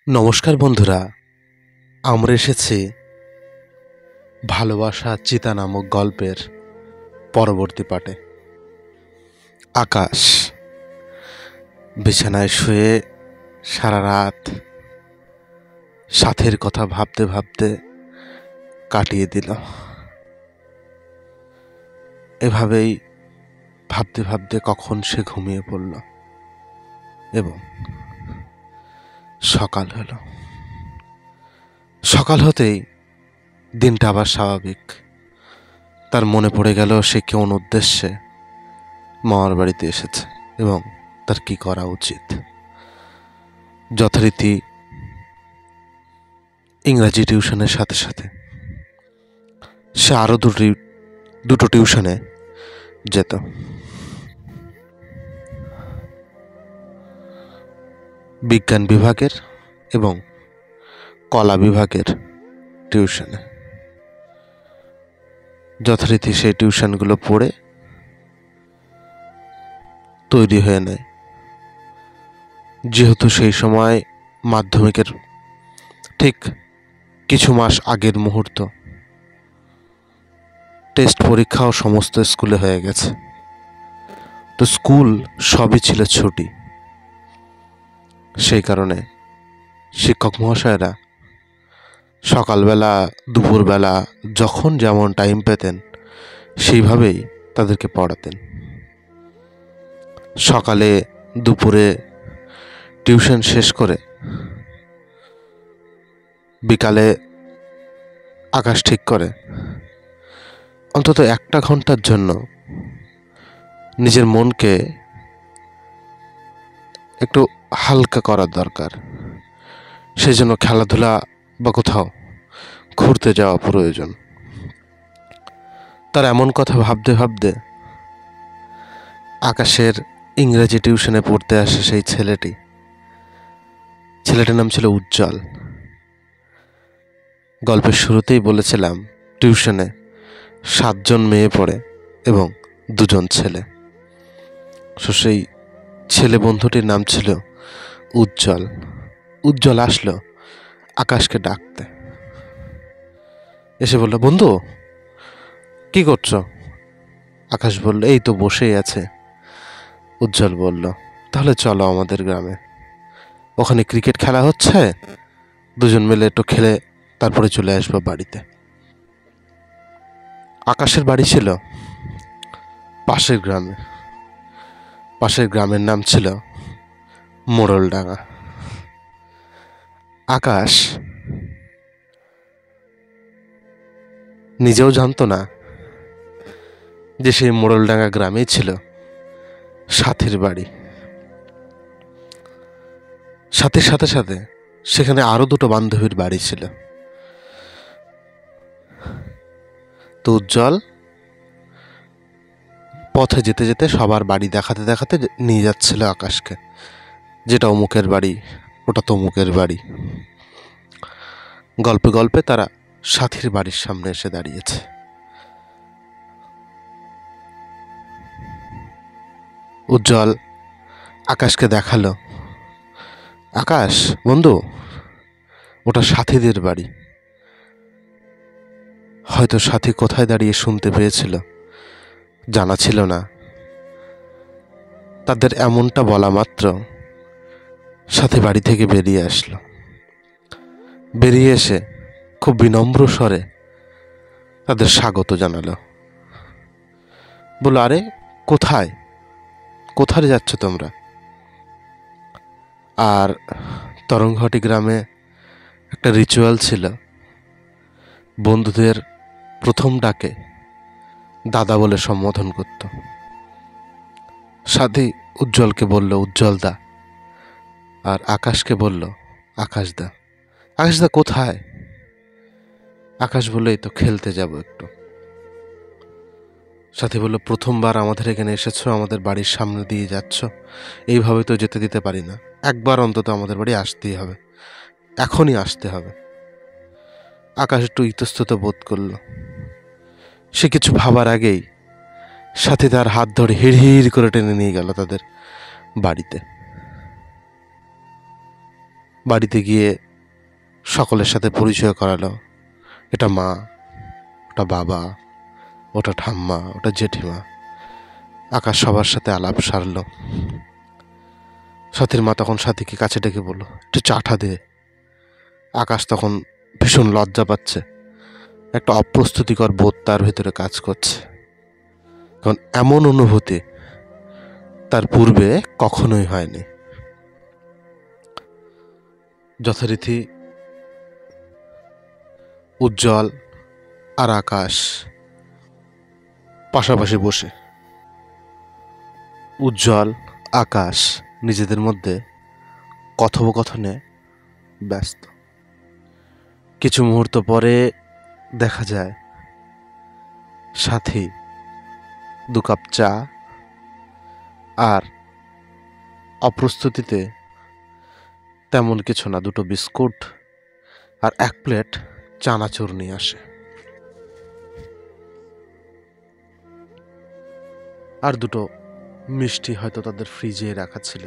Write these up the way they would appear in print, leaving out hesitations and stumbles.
নমস্কার বন্ধুরা, আমরা এসেছি ভালোবাসা চিতা নামক গল্পের পরবর্তী পার্টে। আকাশ বিছানায় শুয়ে সারা রাত সাথের কথা ভাবতে ভাবতে কাটিয়ে দিল। এভাবেই ভাবতে ভাবতে কখন সে ঘুমিয়ে পড়ল এবং সকাল হলো। সকাল হতেই দিনটা আবার স্বাভাবিক। তার মনে পড়ে গেল সে কোন উদ্দেশ্যে মামার বাড়িতে এসেছে এবং তার কি করা উচিত। যথারীতি ইংরাজি টিউশনের সাথে সাথে সে আরও দুটো টিউশনে যেত। বিজ্ঞান বিভাগের এবং কলা বিভাগের টিউশনে। যথারীতি সেই টিউশনগুলো পড়ে তৈরি হয়ে নেয়। যেহেতু সেই সময় মাধ্যমিকের ঠিক কিছু মাস আগের মুহূর্ত, টেস্ট পরীক্ষাও সমস্ত স্কুলে হয়ে গেছে, তো স্কুল সবই ছিল ছুটি। সেই কারণে শিক্ষক মহাশয়রা সকালবেলা দুপুরবেলা যখন যেমন টাইম পেতেন সেইভাবেই তাদেরকে পড়াতেন। সকালে দুপুরে টিউশন শেষ করে বিকালে আকাশ ঠিক করে অন্তত 1 ঘন্টার জন্য নিজের মনকে একটু হালকা করার দরকার। সেজন্য খেলাধুলা বা কোথাও ঘুরতে যাওয়া প্রয়োজন। তার এমন কথা ভাবতে ভাবতে আকাশের ইংরেজি টিউশনে পড়তে আসে সেই ছেলেটার নাম ছিল উজ্জ্বল। গল্পের শুরুতেই বলেছিলাম টিউশনে 7 জন মেয়ে পড়ে এবং 2 জন ছেলে। সেই ছেলে বন্ধুটির নাম ছিল উজ্জ্বল। উজ্জ্বল আসলো আকাশকে ডাকতে, এসে বলল, বন্ধু কি করছো? আকাশ বলল, এই তো বসেই আছে। উজ্জ্বল বলল, তাহলে চলো আমাদের গ্রামে, ওখানে ক্রিকেট খেলা হচ্ছে, 2 জন মিলে একটু খেলে তারপরে চলে আসবো বাড়িতে। আকাশের বাড়ি ছিল পাশের গ্রামে। পাশের গ্রামের নাম ছিল মোড়লডাঙ্গা। আকাশ নিজেও জানতো না যে সেই মোড়লডাঙ্গা গ্রামেই ছিল সাথীর বাড়ি। সাথীর সাথে সাথে সেখানে আরো 2টো বান্ধবীর বাড়ি ছিল। তো উজ্জ্বল পথে যেতে যেতে সবার বাড়ি দেখাতে দেখাতে নিয়ে যাচ্ছিল আকাশকে, যেটা অমুকের বাড়ি, ওটা তমুকের বাড়ি। গল্পে গল্পে তারা সাথীর বাড়ির সামনে এসে দাঁড়িয়েছে। উজ্জ্বল আকাশকে দেখালো, আকাশ বন্ধু, ওটা সাথীদের বাড়ি। হয়তো সাথী কোথায় দাঁড়িয়ে শুনতে পেয়েছিল, জানা ছিল না। তাদের এমনটা বলা মাত্র সাথী বাড়ি থেকে বেরিয়ে আসলো। বেরিয়ে এসে খুব বিনম্র স্বরে তাদের স্বাগত জানালো। বলল, আরে কোথায় যাচ্ছ তোমরা? আর তরঙ্গহাটি গ্রামে একটা রিচুয়াল ছিল, বন্ধুদের প্রথম ডাকে দাদা বলে সম্বোধন করত। সাথী উজ্জ্বলকে বলল উজ্জ্বল দা, আর আকাশকে বলল আকাশ দা। আকাশ দা কোথায়? আকাশ বলল, এই তো খেলতে যাব একটু। সাথী বলল, প্রথমবার আমাদের এখানে এসেছো, আমাদের বাড়ির সামনে দিয়ে যাচ্ছ, এইভাবে তো যেতে দিতে পারি না, একবার অন্তত আমাদের বাড়ি আসতেই হবে, এখনই আসতে হবে। আকাশ একটু ইতস্তত বোধ করল। সে কিছু ভাবার আগেই সাথী তার হাত ধরে হিড় করে টেনে নিয়ে গেল তাদের বাড়িতে। বাড়িতে গিয়ে সকলের সাথে পরিচয় করালো, এটা মা, ওটা বাবা, ওটা ঠাম্মা, ওটা জেঠিমা। আকাশ সবার সাথে আলাপ সারল। সাথীর মা তখন সাথীকে কাছে ডেকে বলল, একটু চাটা দে। আকাশ তখন ভীষণ লজ্জা পাচ্ছে, একটা অপ্রস্তুতিকর বোধ তার ভিতরে কাজ করছে, কারণ এমন অনুভূতি তার পূর্বে কখনোই হয়নি। যথারীতি উজ্জ্বল আর আকাশ পাশাপাশি বসে, উজ্জ্বল আকাশ নিজেদের মধ্যে কথোপকথনে ব্যস্ত। কিছু মুহূর্ত পরে দেখা যায় সাথী 2 কাপ চা আর অপ্রস্তুতিতে তেমন কিছু না, 2টো বিস্কুট আর 1 প্লেট চানাচুর নিয়ে আসে। আর 2টো মিষ্টি হয়তো তাদের ফ্রিজে রাখা ছিল,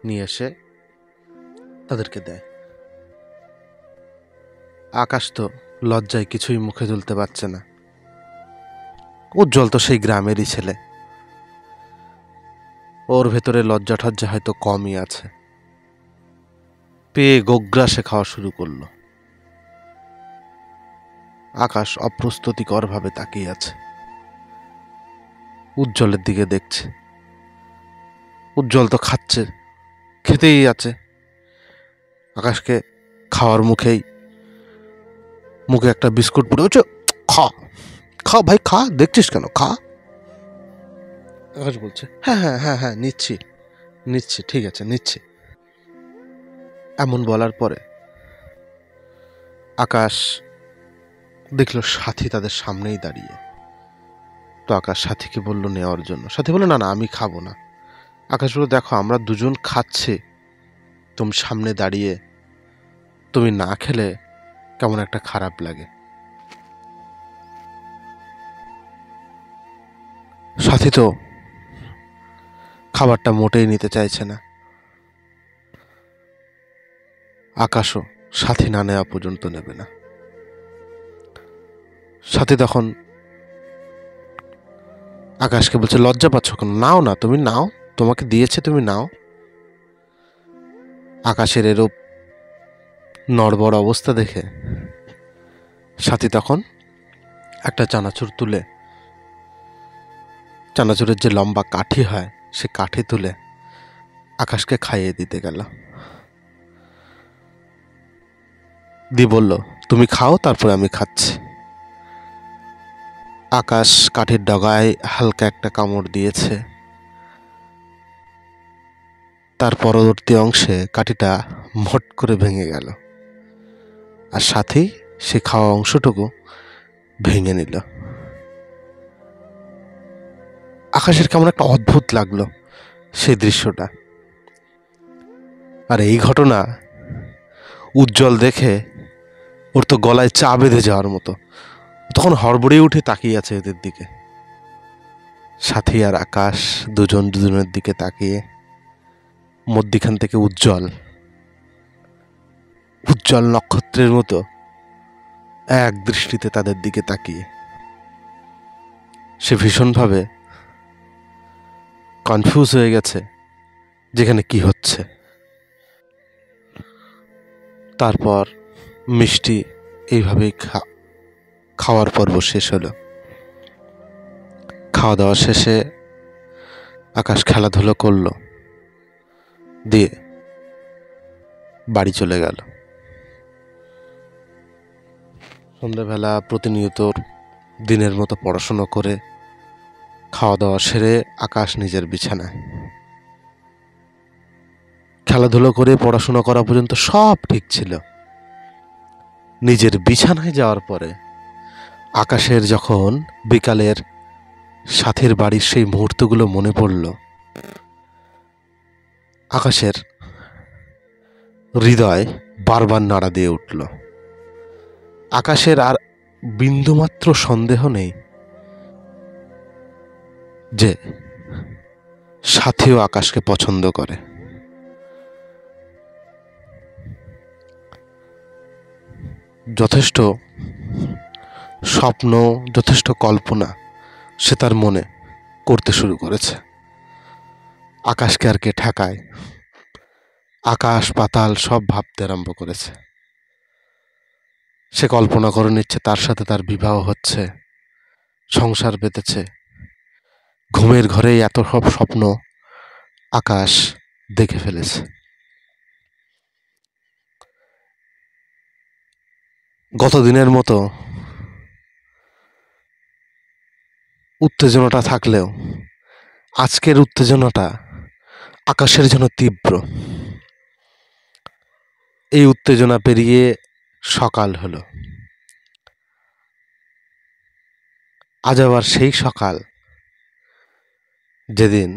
নিয়ে এসে তাদেরকে দেয়। আকাশ তো লজ্জায় কিছুই মুখে তুলতে পারছে না। উজ্জ্বল তো সেই গ্রামেরই ছেলে, ওর ভেতরে লজ্জা ঠজ্জা হয়তো কমই আছে। পেয়ে গোগ্রাসে খাওয়া শুরু করলো। আকাশ অপ্রস্তুতিকর ভাবে তাকিয়ে আছে, উজ্জ্বলের দিকে দেখছে। উজ্জ্বল তো খাচ্ছে, খেতেই আছে। আকাশকে খাওয়ার মুখে একটা বিস্কুট পুড়ে হচ্ছে, খা খা ভাই খা, দেখছিস কেন, খা। আকাশ বলছে, হ্যাঁ হ্যাঁ হ্যাঁ হ্যাঁ নিচ্ছি নিচ্ছি, ঠিক আছে নিচ্ছি। এমন বলার পরে আকাশ দেখলো সাথী তাদের সামনেই দাঁড়িয়ে। তো আকাশ সাথীকে বলল নেওয়ার জন্য। সাথী বলল, না না আমি খাবো না। আকাশ বলল, দেখো আমরা দুজন খাচ্ছি, তুমি সামনে দাঁড়িয়ে তুমি না খেলে কেমন একটা খারাপ লাগে। সাথী তো খাবারটা মোটেই নিতে চাইছে না। আকাশও সাথী না নেওয়া পর্যন্ত নেবে না। সাথী তখন আকাশকে বলছে, লজ্জা পাচ্ছ কেন, নাও না, তুমি নাও, তোমাকে দিয়েছে তুমি নাও। আকাশের এরূপ নড়বড় অবস্থা দেখে সাথী তখন একটা চানাচুর তুলে, চানাচুরের যে লম্বা কাঠি হয় সে কাঠি তুলে আকাশকে খাইয়ে দিতে গেল। দি বলল, তুমি খাও, তারপরে আমি খাচ্ছি। আকাশ কাঠির ডগায় হালকা একটা কামড় দিয়েছে, তার পরবর্তী অংশে কাঠিটা মট করে ভেঙে গেল, আর সাথেই সে খাওয়া অংশটুকু ভেঙে নিল। আকাশের কেমন একটা অদ্ভুত লাগলো সেই দৃশ্যটা। আর এই ঘটনা উজ্জ্বল দেখে ওর তো গলায় চা বেঁধে যাওয়ার মতো, তখন হড়বড়ে উঠে তাকিয়ে আছে এদের দিকে। সাথী আর আকাশ দুজন দুজনের দিকে তাকিয়ে, মধ্যিখান থেকে উজ্জ্বল উজ্জ্বল নক্ষত্রের মতো এক দৃষ্টিতে তাদের দিকে তাকিয়ে সে ভীষণভাবে কনফিউজ হয়ে গেছে যেখানে কি হচ্ছে। তারপর মিষ্টি এইভাবেই খাওয়ার পর্ব শেষ হলো। খাওয়া দাওয়া শেষে আকাশ খেলাধুলো করলো, দিয়ে বাড়ি চলে গেল। সন্ধ্যাবেলা প্রতিনিয়ত দিনের মতো পড়াশুনো করে খাওয়া দাওয়া সেরে আকাশ নিজের বিছানায়। খেলাধুলো করে পড়াশোনা করা পর্যন্ত সব ঠিক ছিল। নিজের বিছানায় যাওয়ার পরে আকাশের যখন বিকালের সাথীর বাড়ির সেই মুহূর্তগুলো মনে পড়ল, আকাশের হৃদয় বারবার নাড়া দিয়ে উঠল। আকাশের আর বিন্দুমাত্র সন্দেহ নেই যে সাথীও আকাশকে পছন্দ করে। যথেষ্ট স্বপ্ন, যথেষ্ট কল্পনা সে তার মনে করতে শুরু করেছে। আকাশকে আর কে ঠেকায়? আকাশ পাতাল সব ভাবতে আরম্ভ করেছে। সে কল্পনা করে নিচ্ছে তার সাথে তার বিবাহ হচ্ছে, সংসার পেতেছে। ঘুমের ঘরেই এত সব স্বপ্ন আকাশ দেখে ফেলেছে। গত দিনের মতো উত্তেজনাটা থাকলেও আজকের উত্তেজনাটা আকাশের জন্য তীব্র। এই উত্তেজনা পেরিয়ে সকাল হলো। আজ আবার সেই সকাল যেদিন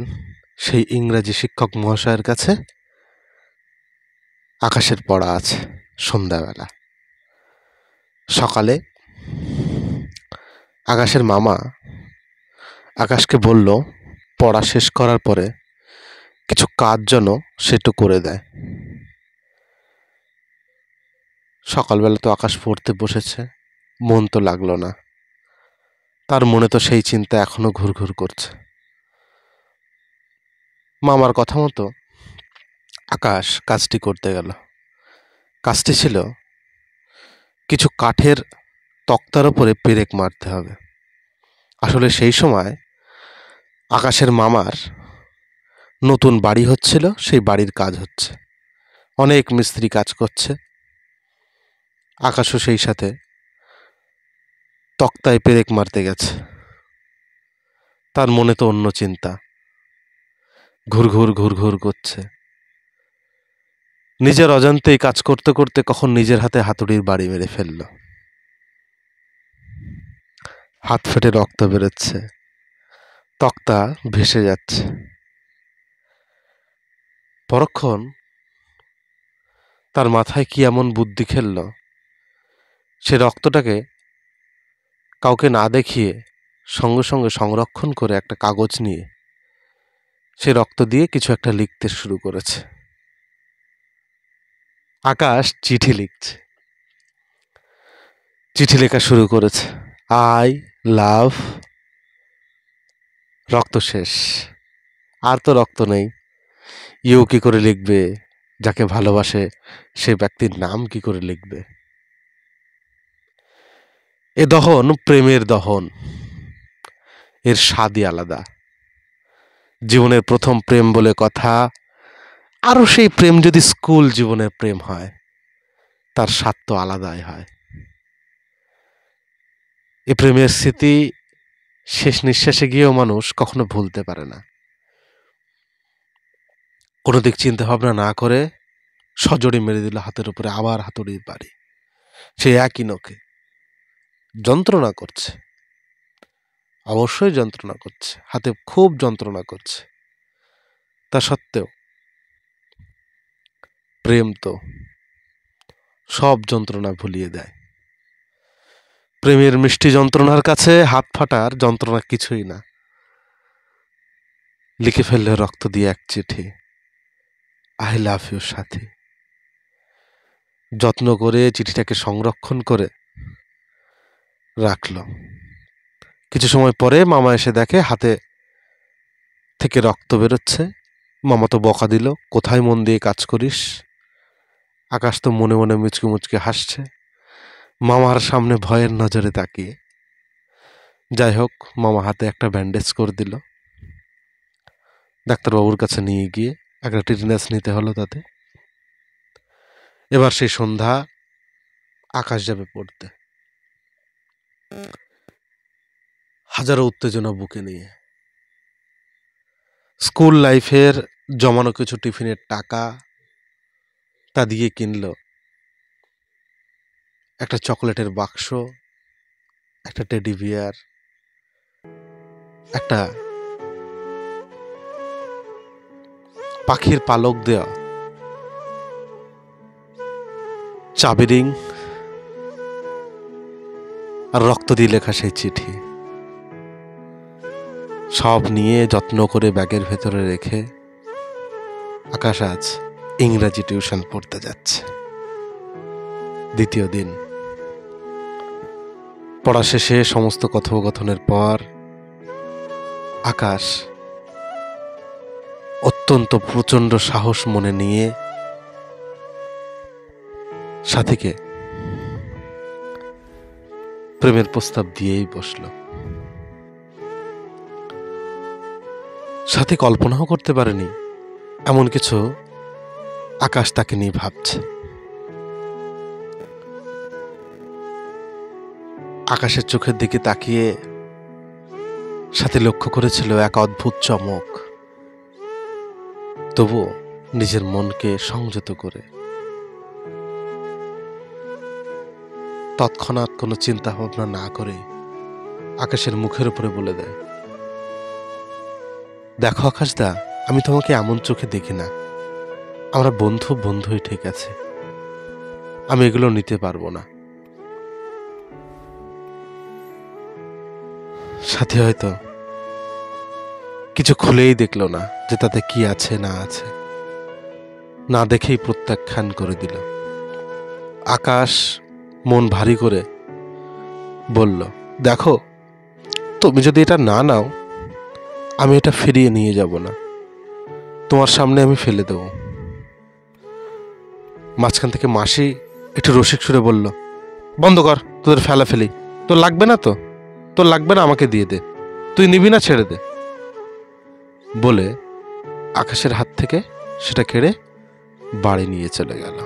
সেই ইংরাজি শিক্ষক মহাশয়ের কাছে আকাশের পড়া আছে সন্ধ্যাবেলা। সকালে আকাশের মামা আকাশকে বলল পড়া শেষ করার পরে কিছু কাজ যেন সেটু করে দেয়। সকালবেলা তো আকাশ পড়তে বসেছে, মন তো লাগলো না। তার মনে তো সেই চিন্তা এখনো ঘুরঘুর করছে। মামার কথা মতো আকাশ কাজটি করতে গেল। কাজটি ছিল কিছু কাঠের তক্তার উপরে পেরেক মারতে হবে। আসলে সেই সময় আকাশের মামার নতুন বাড়ি হচ্ছিল, সেই বাড়ির কাজ হচ্ছে, অনেক মিস্ত্রি কাজ করছে। আকাশও সেই সাথে তক্তায় পেরেক মারতে গেছে। তার মনে তো অন্য চিন্তা, ঘুরঘুর ঘুরঘুর করছে। নিজের অজান্তেই কাজ করতে করতে কখন নিজের হাতে হাতুড়ির বাড়ি মেরে ফেলল। হাত ফেটে রক্ত বেরোচ্ছে, তক্তা ভেসে যাচ্ছে। পরক্ষণ তার মাথায় কি এমন বুদ্ধি খেলল, সে রক্তটাকে কাউকে না দেখিয়ে সঙ্গে সঙ্গে সংরক্ষণ করে একটা কাগজ নিয়ে সে রক্ত দিয়ে কিছু একটা লিখতে শুরু করেছে। আকাশ চিঠি লিখছে, চিঠি লেখা শুরু করেছে। আই লাভ, রক্ত শেষ, আর তো রক্ত নেই। ইউ কি করে লিখবে? যাকে ভালোবাসে সে ব্যক্তির নাম কি করে লিখবে? এ দহন প্রেমের দহন, এর স্বাদই আলাদা। জীবনের প্রথম প্রেম বলে কথা, আরও সেই প্রেম যদি স্কুল জীবনের প্রেম হয়, তার স্বাদ তো আলাদাই হয়। এ প্রেমের স্মৃতি শেষ নিঃশ্বাসে গিয়েও মানুষ কখনো ভুলতে পারে না। কোনো দিক চিন্তা ভাবনা না করে সজোরে মেরে দিল হাতের উপরে আবার হাতুড়ির বাড়ি। সে একই নখে যন্ত্রণা করছে, অবশ্যই যন্ত্রণা করছে, হাতে খুব যন্ত্রণা করছে। তা সত্ত্বেও প্রেম তো সব যন্ত্রণা ভুলিয়ে দেয়। প্রেমের মিষ্টি যন্ত্রণার কাছে হাত ফাটার যন্ত্রণা কিছুই না। লিখে ফেললে রক্ত দিয়ে এক চিঠি, আই লাভ ইউ সাথী। যত্ন করে চিঠিটাকে সংরক্ষণ করে রাখলো। কিছু সময় পরে মামা এসে দেখে হাতে থেকে রক্ত বেরোচ্ছে। মামা তো বকা দিল, কোথায় মন দিয়ে কাজ করিস? আকাশ তো মনে মনে মুচকি মুচকি হাসছে, মামার সামনে ভয়ের নজরে তাকিয়ে। যাই হোক, মামা হাতে একটা ব্যান্ডেজ করে দিল। ডাক্তারবাবুর কাছে নিয়ে গিয়ে একটা টিটেনাস নিতে হলো তাতে। এবার সেই সন্ধ্যা আকাশ যাবে পড়তে, হাজারো উত্তেজনা বুকে নিয়ে। স্কুল লাইফের জমানো কিছু টিফিনের টাকা তা দিয়ে কিনলো একটা চকলেটের বাক্স, একটা টেডি বিয়ার, একটা পাখির পালক দেওয়া চাবি রিং, আর রক্ত দিয়ে লেখা সেই চিঠি। সব নিয়ে যত্ন করে ব্যাগের ভেতরে রেখে আকাশ আজ ইংরাজি টিউশন পড়তে যাচ্ছে। দ্বিতীয় দিন। পড়া শেষে সমস্ত কথোপকথনের পর আকাশ অত্যন্ত প্রচণ্ড সাহস মনে নিয়ে সাথীকে প্রেমের প্রস্তাব দিয়েই বসল। সাথী কল্পনাও করতে পারেনি এমন কিছু আকাশ তাকে নিয়ে ভাবছে। আকাশের চোখের দিকে তাকিয়ে সাথী লক্ষ্য করেছিল এক অদ্ভুত চমক। তবুও নিজের মনকে সংযত করে তৎক্ষণাৎ কোনো চিন্তা ভাবনা না করে আকাশের মুখের উপরে বলে দেয়, দেখো আকাশদা, আমি তোমাকে এমন চোখে দেখি না। আমরা বন্ধুই ঠিক আছে, আমি এগুলো নিতে পারবো না। সাথী হয়তো কিছু খুলেই দেখলো না যে তাতে কি আছে না আছে, না দেখেই প্রত্যাখ্যান করে দিল। আকাশ মন ভারী করে বলল, দেখো, তুমি যদি এটা না নাও, আমি এটা ফিরিয়ে নিয়ে যাব না, তোমার সামনে আমি ফেলে দেব। মাঝখান থেকে মাসি একটু রসিক সুরে বলল, বন্ধ কর তোদের ফেলাফেলি, তোর লাগবে না তো, তোর লাগবে না, আমাকে দিয়ে দে, তুই নিবি না, ছেড়ে দে। বলে আকাশের হাত থেকে সেটা কেড়ে বাড়ি নিয়ে চলে গেল।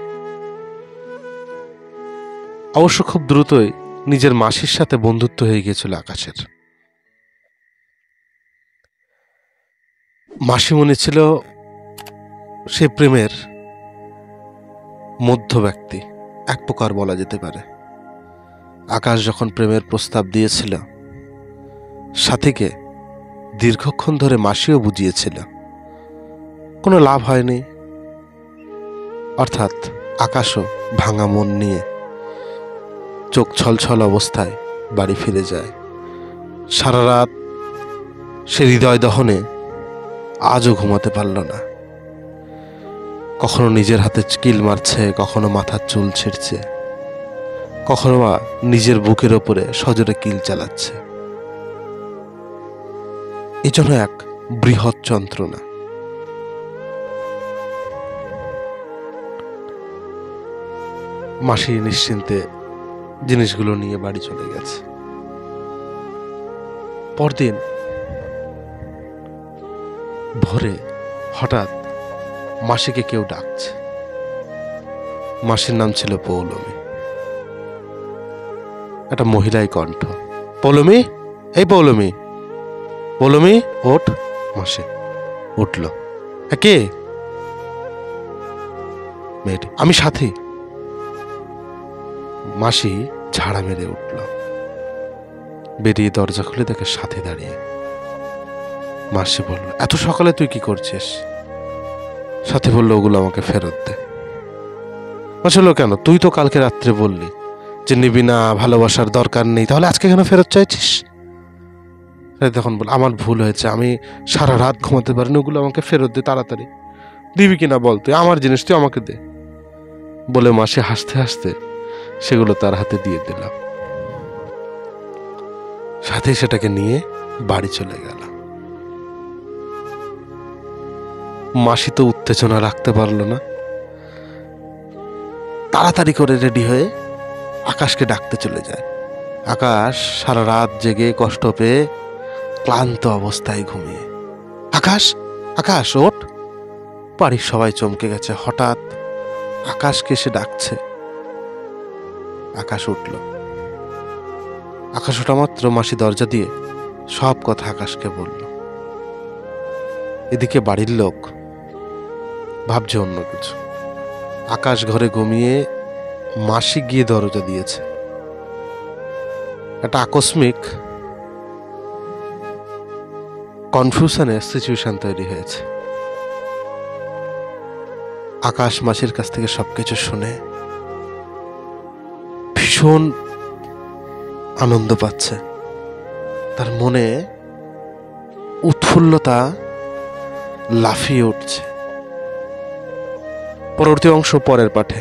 অবশ্য খুব দ্রুতই নিজের মাসির সাথে বন্ধুত্ব হয়ে গিয়েছিল আকাশের। মাসিমণি ছিল সে প্রেমের মধ্য ব্যক্তি, এক প্রকার বলা যেতে পারে। আকাশ যখন প্রেমের প্রস্তাব দিয়েছিল সাথীকে, দীর্ঘক্ষণ ধরে মাসিও বুঝিয়েছিল, কোনো লাভ হয়নি। অর্থাৎ আকাশও ভাঙা মন নিয়ে চোখ ছলছল অবস্থায় বাড়ি ফিরে যায়। সারা রাত সে হৃদয় দহনে আজও ঘুমাতে পারল না। কখনো নিজের হাতে কিল মারছে, কখনো মাথার চুল ছিঁড়ছে, কখনো বা নিজের বুকের ওপরে সজোরে কিল চালাচ্ছে। এই জন্য এক বৃহৎ যন্ত্রণা। মাসি নিশ্চিন্তে জিনিসগুলো নিয়ে বাড়ি চলে গেছে। পরদিন ভোরে হঠাৎ মাসিকে কেউ ডাকছে। মাসির নাম ছিল পৌলমী। একটা মহিলাই কণ্ঠ, পৌলমী, এই পৌলমী, পৌলমী ওঠ। মাসি উঠল। কে? মেয়েটি। আমি সাথী। মাসি ঝাড়া মেরে উঠল। বেরিয়ে দরজা খুলে দেখে সাথী দাঁড়িয়ে। মাসি বলল, এত সকালে তুই কি করছিস? সাথী বলল, ওগুলো আমাকে ফেরত দে। মাসি বলল, কেন? তুই তো কালকে রাত্রে বললি যে নিবি না, ভালোবাসার দরকার নেই, তাহলে আজকে কেন ফেরত চাইছিস? তখন বল, আমার ভুল হয়েছে, আমি সারা রাত ঘুমাতে পারিনি, ওগুলো আমাকে ফেরত দে তাড়াতাড়ি। দিবি কিনা বল, তুই আমার জিনিস, তুই আমাকে দে। বলে মাসি হাসতে হাসতে সেগুলো তার হাতে দিয়ে দিল। সাথে সেটাকে নিয়ে বাড়ি চলে গেল। মাসি তো উত্তেজনা রাখতে পারল না, তাড়াতাড়ি করে রেডি হয়ে আকাশকে ডাকতে চলে যায়। আকাশ সারা রাত জেগে কষ্ট পেয়ে ক্লান্ত অবস্থায় ঘুমিয়ে। আকাশ, আকাশ ওঠ। বাড়ির সবাই চমকে গেছে, হঠাৎ আকাশকে সে ডাকছে। আকাশ উঠল। আকাশ ওঠা মাত্র মাসি দরজা দিয়ে সব কথা আকাশকে বলল। এদিকে বাড়ির লোক ভাবছে অন্য কিছু। আকাশ ঘরে ঘুমিয়ে, মাসি গিয়ে দরজা দিয়েছে। একটা আকস্মিক কনফিউশনের সিচুয়েশন তৈরি হয়েছে। আকাশ মাসির কাছ থেকে সবকিছু শুনে ভীষণ আনন্দ পাচ্ছে। তার মনে উৎফুল্লতা লাফিয়ে উঠছে। পরবর্তী অংশ পরের পাঠে।